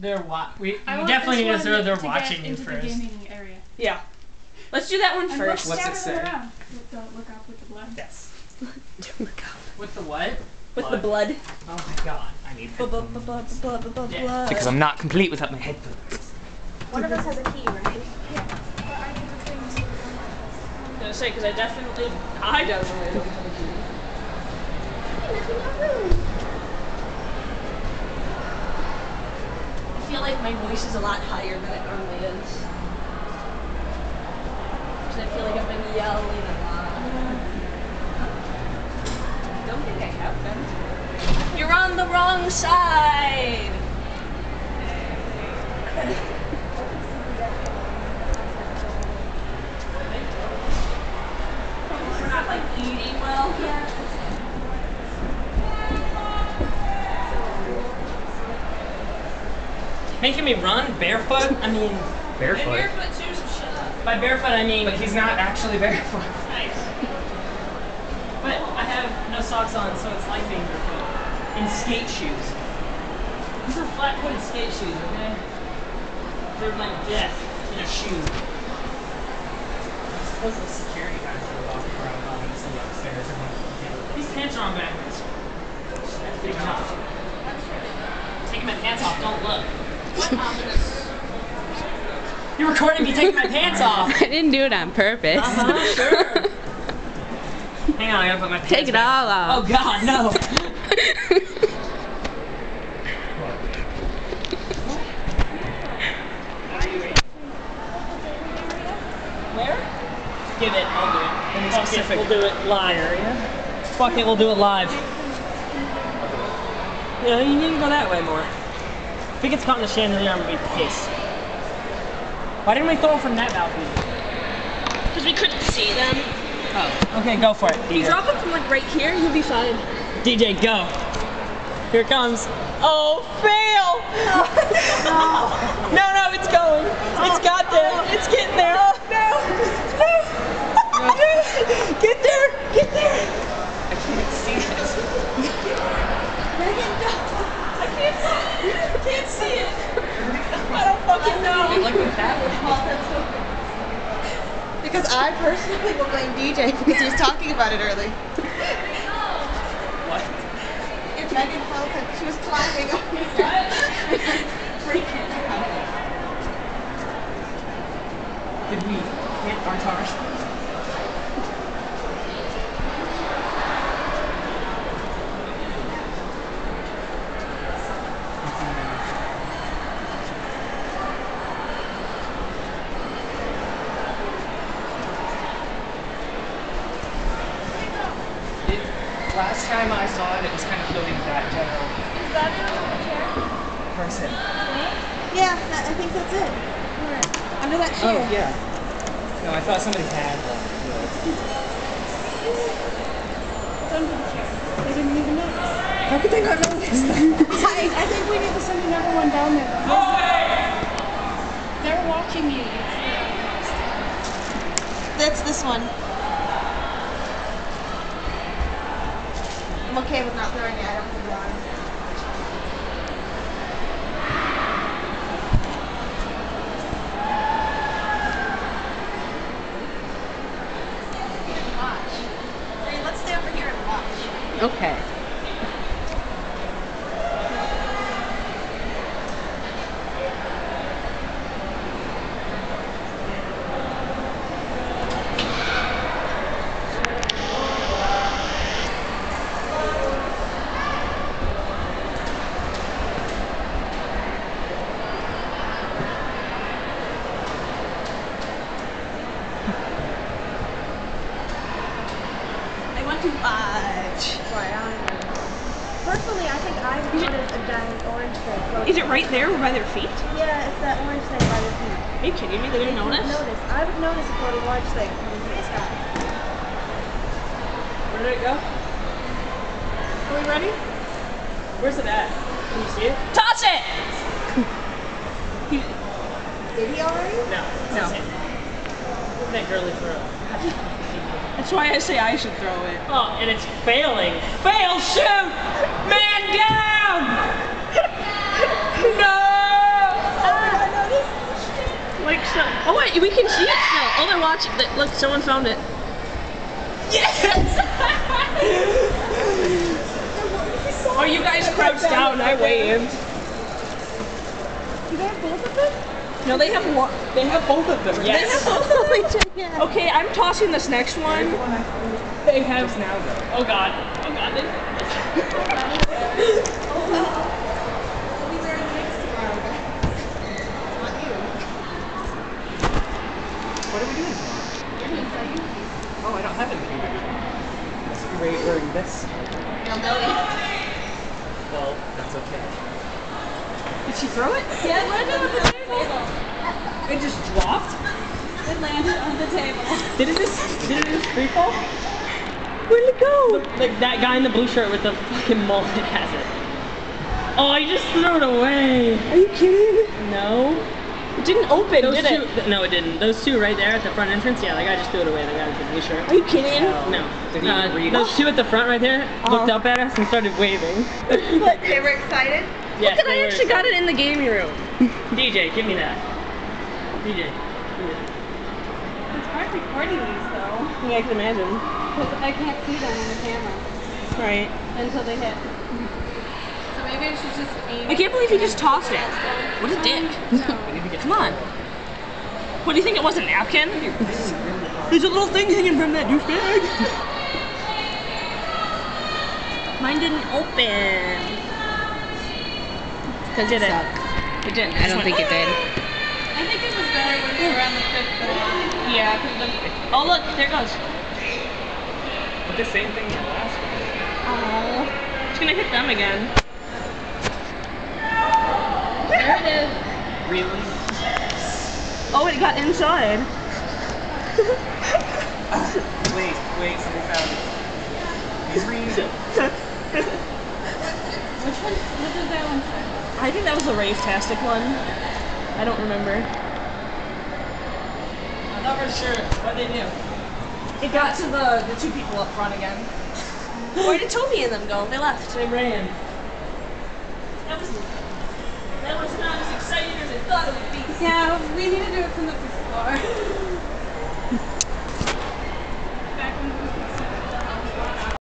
We definitely need to know they're watching you into first. The gaming area. Yeah. Let's do that one first. What's it say? Look out with the blood. Yes. Look out. With the what? With the blood. Oh my god, I need headphones. Blood. Because I'm not complete without my headphones. One of us has a key, right? Yeah. But I need the things. I was gonna say, because I definitely don't have a key. I feel like my voice is a lot higher than it normally is. Because I feel like I've been yelling a lot. I don't think I have been. You're on the wrong side! We're not like eating well yet. Making me run barefoot? I mean, barefoot. Barefoot too, so shut up. By barefoot, I mean, but he's not actually barefoot. Nice. But I have no socks on, so it's like being barefoot. In skate shoes. These are flat-footed skate shoes, okay? They're like death in a shoe. Those are the security guys that are walking around on the upstairs. These pants are on backwards. That's big enough. Taking my pants off, don't look. You're recording me taking my pants off. I didn't do it on purpose. Sure. Hang on, I gotta put my pants Take it back. all off. Oh God, no. Where? Give it, I'll do it. Any specific? We'll do it live. Area? Fuck it, we'll do it live. Yeah, you need to go that way more. If he gets caught in the chandelier, I'm gonna be pissed. Why didn't we throw it from that balcony? Because we couldn't see them. Oh. Okay, go for it, DJ. If you drop it from like right here, you'll be fine. DJ, go. Here it comes. Oh, fail! No, no, it's going. It's got there. It's getting there. No. Get there. Get there. I can't see this. Megan, no. I can't see it. I can't see it. I don't fucking know. Look at that one. Because I personally will blame DJ because he was talking about it early. What? If Megan felt that she was climbing up. Freaking. Did we hit our tires? Last time I saw it, it was kind of floating that general. Is that it on the chair? Person. Yeah, I think that's it. Where? Under that chair. Oh, yeah. No, I thought somebody had one. It's under the chair. They didn't even notice. How could they not notice that? I think we need to send another one down there. They're watching you. That's this one. I'm okay with not throwing the items in the water. Watch. Hey, let's stay over here and watch. Okay. I want to watch. Personally, I think I would notice a giant orange thing floating. Is it right there by their feet? Yeah, it's that orange thing by their feet. Are you kidding me? They didn't notice? I would notice a floating orange thing coming from the sky. Where did it go? Are we ready? Where's it at? Can you see it? Toss it! Did he already? No. No. Look at that girly throw. That's why I say I should throw it. Oh, and it's failing. Fail, shoot! Man down! No! still. Oh wait, we can see it still. Oh, they're watching. Look, someone found it. Yes! Oh, you guys crouched down. I waved. Do they have both of them? No, they have one. They have both of them. Yes. They have both of them? Yeah. Okay, I'm tossing this next one. They have now. Oh god. Oh god. What are we doing tomorrow? Oh, I don't have anything. We're wearing this. Well, that's okay. Did she throw it? Yeah, it landed on the table. It just dropped? It landed on the table. Did it just free fall? Where'd it go? Like that guy in the blue shirt with the fucking mullet has it. Oh, he just threw it away. Are you kidding? No. It didn't open, Those did two, it? No, it didn't. Those two right there at the front entrance, yeah, that guy just threw it away. The guy with the blue shirt. Are you kidding? No. Did he read Those it? two at the front right there looked up at us and started waving. They were excited? Yes, Look, I they were actually got it in the gaming room. DJ, give me that. DJ. It's hard recording these though. Yeah, I can imagine. Because I can't see them on the camera Right. until they hit. So maybe I should just aim I can't believe he just tossed it. What a dick. Come on. What, do you think it was a napkin? There's a little thing hanging from that douchebag. Mine didn't open. Because Did it it? sucks. It didn't. I don't think it did. I think it was better when we were on the fifth floor. Yeah, because the... Oh, look, there it goes. But the same thing as last one. Oh. It's gonna hit them again. There it is. Really? Oh, it got inside. Wait, somebody found it. Read it. Which one? What did that one say? I think that was the Rave-tastic one. I don't remember. I'm not really sure what they do. It got to the two people up front again. Where did Toby and them go? They left. They ran. That was not as exciting as I thought it would be. Yeah, we need to do it from the fifth floor.